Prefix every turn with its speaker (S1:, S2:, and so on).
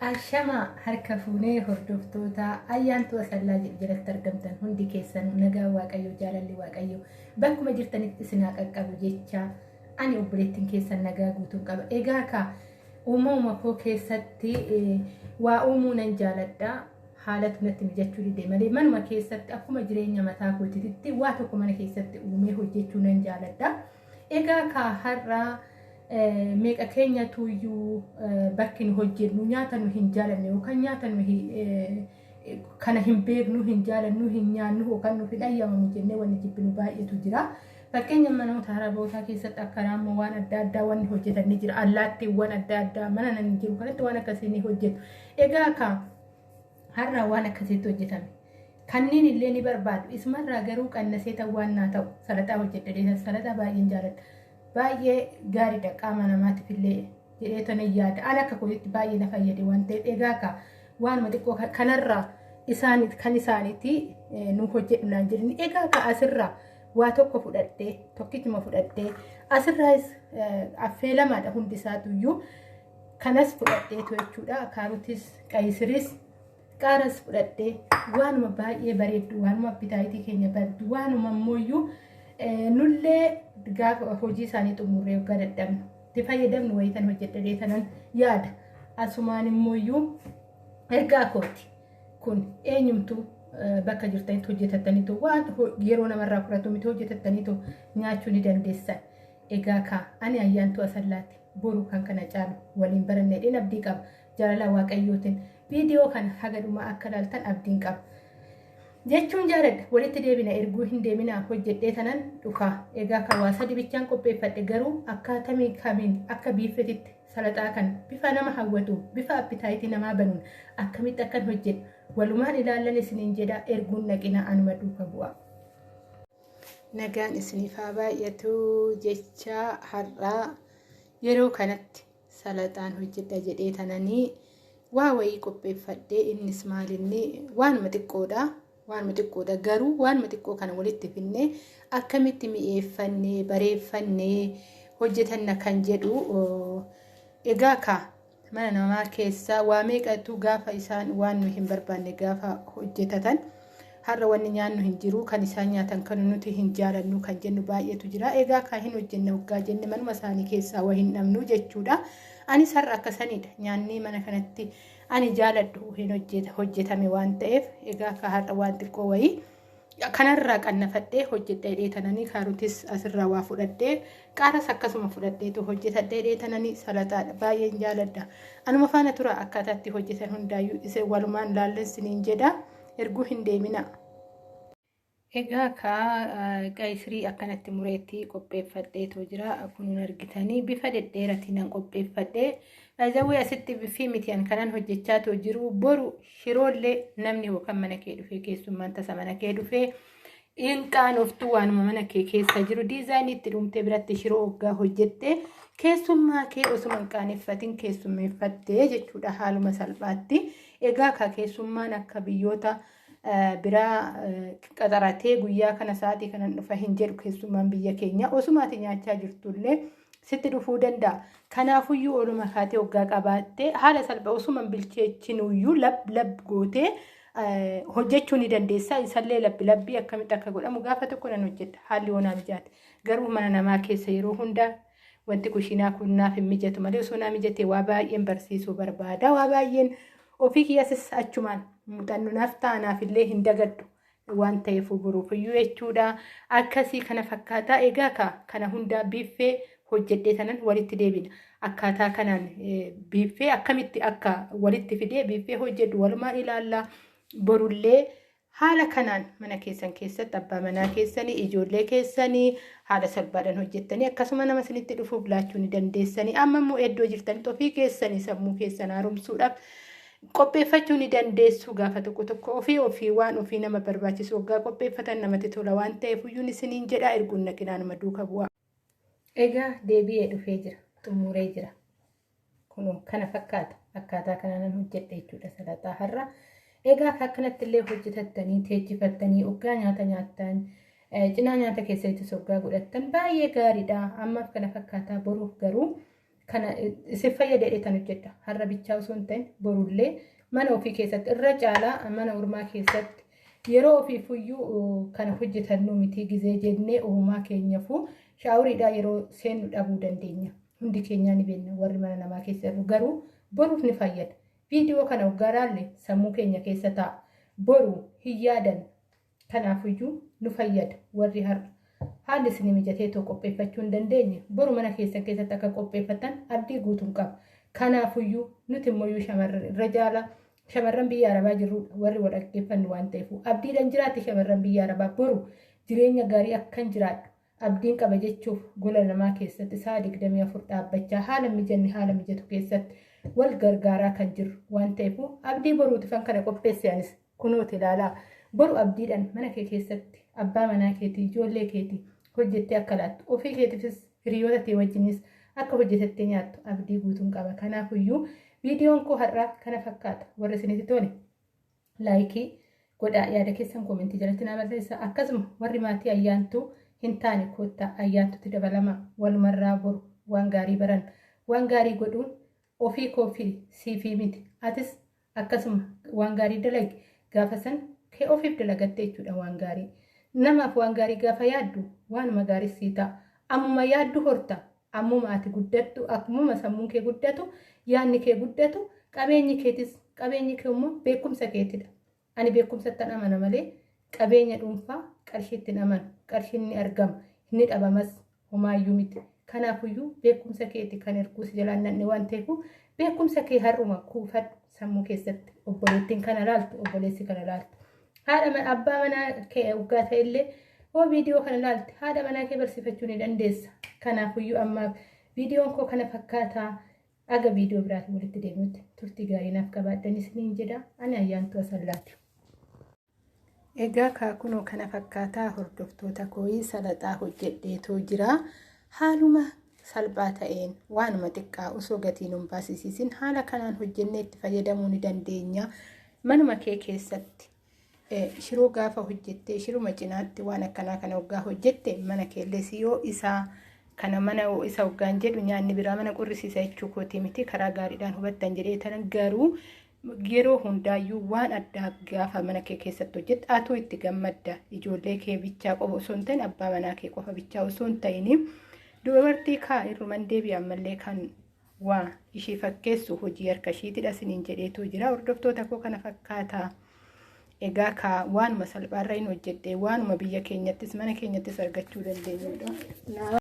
S1: Ashama harka fuunee hordoftoota ayyaantu asallaa jalatti argamtan hundi keessan nagaa waaqayyo jaalalli waaqayyo bakkuma jirtanitti isinaa qaqqabu jecha ani obboleettiin keessan nagaa guutuun qaba. Egaa ka uumama koo keessatti waa uumuu nan jaaladha. Haalatu natti mijachuu dide malee manuma keessatti akkuma jireenya mataa kootiitti waa tokko mana keessatti uumee hojjechuu nan jaaladha. Egaa ka har'a meeqa keenya tuyyuu bakki nu hojjennu nyaata nu hin jaalanne yookaan nyaata nu kana hin beeknu hin jaalannu hin nyaannu yookaan nu fidhayyamamu jennee wanni jibbinu baay'eetu jira. Fakkeenya manoota harabootaa keessatti akka raammoo waan adda addaa wanni hojjetan ni jira. Allaattiiwwan adda addaa mana nan jiru kanatti waan akkasii ni hojjetu. Egaa ka har'a waan akkasiitti hojjetame. Kanneen illee ni barbaadu. Isumarraa garuu qannasee ta'uu naa ta'u salaxaa hojjedhee salaxaa baay'een jaaladha. Baay'ee gaariidha qaama namaatiif illee jedhee tana yaada. Ani akka kootitti baay'ee na fayyade waan ta'eef egaa ka waanuma xiqqoo kanarraa kan isaaniiti nu hojjedhu naan jedhani. Egaa ka asirraa waa tokko fudhadhee tokkichuma fudhadhee asirraas affeelamaadha hundi isaatuyyuu kanas fudhadheetu jechuudha. Kaarotis qayisiris qaaras fudhadhee waanuma baay'ee bareeddu waanuma bitaayitii keenya bareeddu waanuma ammoo nullee gaafa hojii isaanii xumurree waggaa dadhabnu itti fayyadamnu wayitan hojjedhee tanan yaada. Asumaan immoo ergaa kooti kun eenyumtu bakka jirtanitti hojjetattaniitu waan yeroo namarraa fudhatu miti hojjetattaniitu nyaachuu ni dandeessan. Egaa ka ani ayyaantu asallaatti boru kan kana caalu waliin barannee dhin abdii qaba. Jaalala waaqayyootiin viidiyoo kana hagadhuma akka ilaaltan abdiin qaba. Jechuun jaaladha walitti deebina erguu hin deemina hojjedhee tanan dhukaa. Egaa ka waa sadi bichaan qopheeffadhe garuu akkaatamii kamiin akka biiffetitti salaxaa kan bifa nama hawwatu bifa appitaayitii namaa banuun akkamitti akkan hojjedhu walumaan ilaallan isiniin jedha erguun naqina anuma duuka bu'a. Nagaan isiniif haa baay'atu jecha har'aa yeroo kanatti salaxaan hojjedha jedhee tananii waa wayii qopheeffadhee innis maalinni waanuma xiqqoodha. Waan xiqqoodha garuu waan xiqqoo kana walitti finnee akkamitti mi'eeffannee bareeffannee hojjetanna kan jedhu. Egaa ka mana namaa keessaa waa meeqatu gaafa isaan waan nu hin barbaanne gaafa hojjetatan har'a wanni nyaannu hin jiru kan isaan nyaatan kan nuti hin jaalannu kan jennu baay'eetu jira. Egaa ka hin hojjenne waggaa jenne manuma isaanii keessaa waa hin dhabnu jechuudha. Anis har'a akkasanidha nyaanni mana kanatti ani jaaladhu hin hojjetame waan ta'eef egaa ka har'a waan xiqqoo wayii kanarraa qannafadhee hojjedhee tananii kaarotis asirraa waa fudhadhee qaaras akkasuma fudhadheetu hojjetadhee tananii salaxaadha baay'een jaaladha. Anuma faana tura akkaataatti hojjetan hundaayyuu isa walumaan laallensiniin jedha erguu hin deemina. Egaa ka qayisirii akkanatti mureetti qopheeffadheetu jira. Kun argitanii bifa dhedheeratiin qopheeffadhee Azawwi asitti bifi mitiyan kanan hojjechaatu jiru boru shiroollee namni yookaan mana kee dhufee keessummaan tasa mana kee dhufee inqaan oftu waanuma mana kee keessa jiru diizaayinii itti dhumtee biratti shiroo hoggaa hojjettee keessummaa kee osuma hin qaaneffatin keessummeeffattee jechuudha haaluma salphaatti. Egaa ka keessummaan akka biyyoota biraa qaxaratee guyyaa kana sa'aatii kanan dhufa hin jedhu keessummaan biyya keenya osumaati nyaachaa jirtullee sitti dhufuu danda'a. Kanaafuyyuu oluma kaatee waggaa qabaattee haala salphaa osuma bilcheechinuyyuu lab gootee hojjechuu ni dandeessa. Isallee labbii akkamitti akka godhamu gaafa tokko nan hojjedha. Haalli onaa mijaate. Garuu mana namaa keessa yeroo hundaa wanti kushiinaa kun naaf hin mijatu malee osoo naa mijatee waa baay'een barsiisuu barbaada. Waa baay'een ofii kiyyasis achumaan muuxannoo naaf ta'anaaf illee hin dagaddu waan ta'eef boruufiyyuu jechuudha. Akkasii kana fakkaataa egaa kana hundaa biiffee hojjedhee tanan walitti deebina. Akkaataa kanaan biiffee akkamitti akka walitti fidee biiffee hojjedhu walumaan ilaallaa. Borullee haala kanaan mana keessan keessatti abbaa manaa keessanii ijoollee keessanii haala salphaadhaan hojjettanii akkasuma nama isinitti dhufuuf laachuu ni dandeessanii. Amma immoo iddoo jirtanitti ofii keessanii sammuu keessan haaromsuudhaaf qopheeffachuu ni dandeessu. Gaafa tokko ofii waan ofii nama barbaachisu waggaa qopheeffatan namatti tola waan ta'eef iyyuu isiniin jedha erguun naqinaa nama duuka bu'a. Egaa deebi'ee dhufee jira xumuree jira. Kun kana fakkaata akkaataa kanaan hojjedhe jechuudha salaxaa har'a. Egaa akkanatti illee hojjetattanii teechifattanii waggaa nyaata nyaattan cinaa nyaata keessatti waggaa godhattan baay'ee gaariidha. Ammaaf kana fakkaataa boruuf garuu kana isin fayyadee tan hojjedha har'a bichaa osoo hin ta'in borullee mana ofii keessatti irra caalaa mana ormaa keessatti yeroo ofii fuyyuu kana hojjetannu miti gizee jennee uumaa keenyaafuu shaawuriidhaa yeroo seennu dhabuu dandeenya hundi keenyaa ni beekna warri mana namaa keessa jiru garuu boruuf ni fayyada viidiyoo kana garaallee sammuu keenya keessa taa'a boru hin yaadan kanaafiyyuu nu fayyada warri har'a haalli isin mijatee tokko qopheeffachuu hin dandeenye boru mana keessatti akka qopheeffatan abdii guutuun qaba. Kanaafiyyuu nuti immoo irra jaala shamarran biyya arabaa jirru warri wal dhaggeeffannu waan ta'eef abdiidhaan jiraatti shamarran biyya arabaa boru jireenya gaarii akkan jiraadhu abdiin qaba jechuuf gola namaa keessatti sa'a 24 dhaabbachaa haala mijanni haala mijatu keessatti wal gargaaraa kan jiru waan ta'eef abdii boruutifan kana qopheessanis kunuuti ilaalaa boru abdiidhaan mana kee keessatti abbaa manaa keetii ijoollee keetii hojjettee akka laattu ofii keetiifis hiriyoota kee wajjinis akka hojjetattee nyaattu abdii guutuun qaba. Kanaafiyyuu viidiyoon koo har'aa kana fakkaata warra isinitti tole laayikii godhaa yaada keessan koomentii jalatti naa barreessaa akkasuma warri maatii ayyaantuu hin taane koottaa ayyaantutti dabalama walumarraa boru waan gaarii baran waan gaarii godhuun ofii koofii siifii miti atis akkasuma waan gaarii dalagi gaafa san kee ofiif dalagattee jechuudha waan gaarii. Namaaf waan gaarii gaafa yaaddu waanuma gaarii sii ta'a. Ammuma yaaddu horta. Ammuma ati guddattu akkuma sammuun kee guddatu yaadni kee guddatu qabeenyi keetis qabeenyi kee immoo beekumsa keetidha. Ani beekumsatti amana malee qabeenya dhuunfaa qarshiitti amanu qarshiin ni argama inni dhabamas homaayyuu miti. Kanaafiyyuu beekumsa keeti kan erguus jalaan nanne waan ta'eef beekumsa kee har'uma kuufadhu sammuu keessatti obboleettiin kana laaltu obboleessi kana laaltu. Haadha abbaa manaa kee waggaa ta'ellee hoo viidiyoo kana laalte haadha manaa kee barsiifachuu ni dandeessa. Kanaafiyyuu ammaaf viidiyoon koo kana fakkaataa aga viidiyoo biraatti walitti deemutti turtii gaarii naaf qabaadhanis niin jedha ani ayyaantuu asallaati. Egaa kaakunoo kana fakkaataa hordoftoota kooyii salaxaa hojjedheetoo jira. Haaluma salphaa ta'een waanuma xiqqaa osoo gatiin hin baasisiisin haala kanaan hojjennee itti fayyadamuu ni dandeenya. Manuma kee keessatti shiroo gaafa hojjettee shiruma cinaatti waan akkanaa kana waggaa hojjette mana keelles yoo isaa kana mana isa waggaan jedhu nyaanni biraa mana qorrisiisa jechuu kooti miti karaa gaariidhaan hubattan jedhee tanan garuu yeroo hundaayyuu waan addaa gaafa mana kee keessatti hojjette atoo itti gammadda ijoollee kee bichaa qofa osoo hin ta'in abbaa manaa kee qofa bichaa osoo hin ta'in dubartii kaa irruman deebi'an mallee kan waa ishee fakkeessu hojii harka ishiitidha siniin jedheetu jira hordoftoota koo kana fakkaataa. Egaa kaa waanuma salphaarra hin hojjedhee waanuma biyya keenyattis mana keenyattis argachuu dandeenyudha.